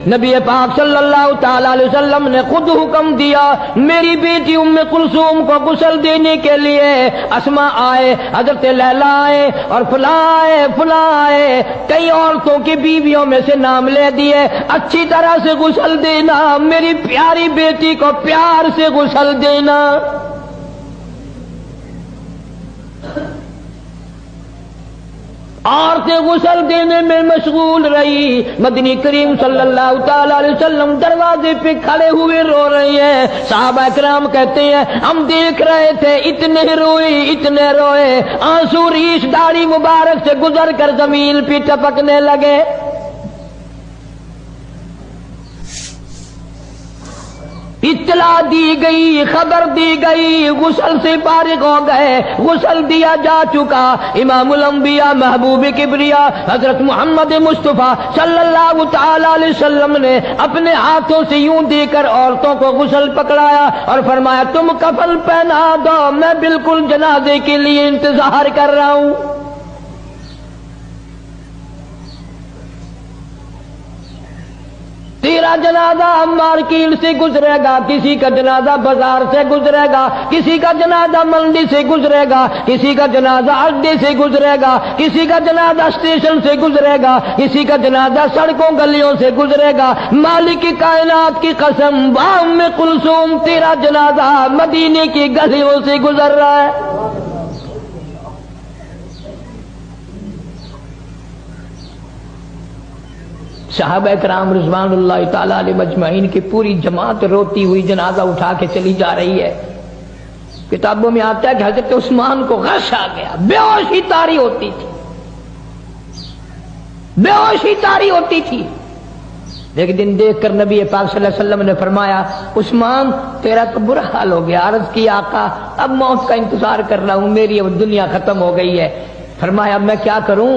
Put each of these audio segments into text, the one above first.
نبی پاک صلی اللہ تعالی علیہ وسلم نے خود حکم دیا میری بیٹی ام کلثوم کو غسل دینے کے لیے۔ اسما آئے، حضرت لیلا آئے، اور فلاں آئے، کئی عورتوں کی بیویوں میں سے نام لے دیے۔ اچھی طرح سے غسل دینا، میری پیاری بیٹی کو پیار سے غسل دینا۔ عورتیں غسل دینے میں مشغول رہی، مدنی کریم صلی اللہ تعالی علیہ وسلم دروازے پہ کھڑے ہوئے رو رہی ہیں۔ صحابہ کرام کہتے ہیں ہم دیکھ رہے تھے، اتنے روئے، آنسو ریش داڑھی مبارک سے گزر کر زمین پہ ٹپکنے لگے۔ اطلاع دی گئی، خبر دی گئی، غسل سے فارغ ہو گئے، غسل دیا جا چکا۔ امام الانبیاء محبوب کبریا حضرت محمد مصطفیٰ صلی اللہ تعالی علیہ وسلم نے اپنے ہاتھوں سے یوں دے کر عورتوں کو غسل پکڑایا اور فرمایا تم کفن پہنا دو، میں بالکل جنازے کے لیے انتظار کر رہا ہوں۔ تیرا جنازہ مارکیٹ سے گزرے گا، کسی کا جنازہ بازار سے گزرے گا، کسی کا جنازہ منڈی سے گزرے گا، کسی کا جنازہ اڈے سے گزرے گا، کسی کا جنازہ اسٹیشن سے گزرے گا، کسی کا جنازہ سڑکوں گلیوں سے گزرے گا۔ مالک کائنات کی قسم، ام کلثوم تیرا جنازہ مدینے کی گلیوں سے گزر رہا ہے۔ صحابہ کرام رضوان اللہ تعالی علیہ مجمعین کی پوری جماعت روتی ہوئی جنازہ اٹھا کے چلی جا رہی ہے۔ کتابوں میں آتا ہے کہ حضرت عثمان کو غش آ گیا، بے ہوشی طاری ہوتی تھی۔ ایک دن دیکھ کر نبی پاک صلی اللہ علیہ وسلم نے فرمایا عثمان تیرا تو برا حال ہو گیا۔ عرض کی آقا اب موت کا انتظار کر رہا ہوں، میری اب دنیا ختم ہو گئی ہے۔ فرمایا اب میں کیا کروں؟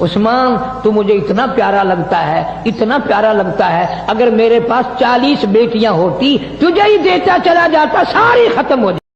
عثمان تو مجھے اتنا پیارا لگتا ہے، اگر میرے پاس 40 بیٹیاں ہوتی تجھے ہی دیتا چلا جاتا، ساری ختم ہو جاتی۔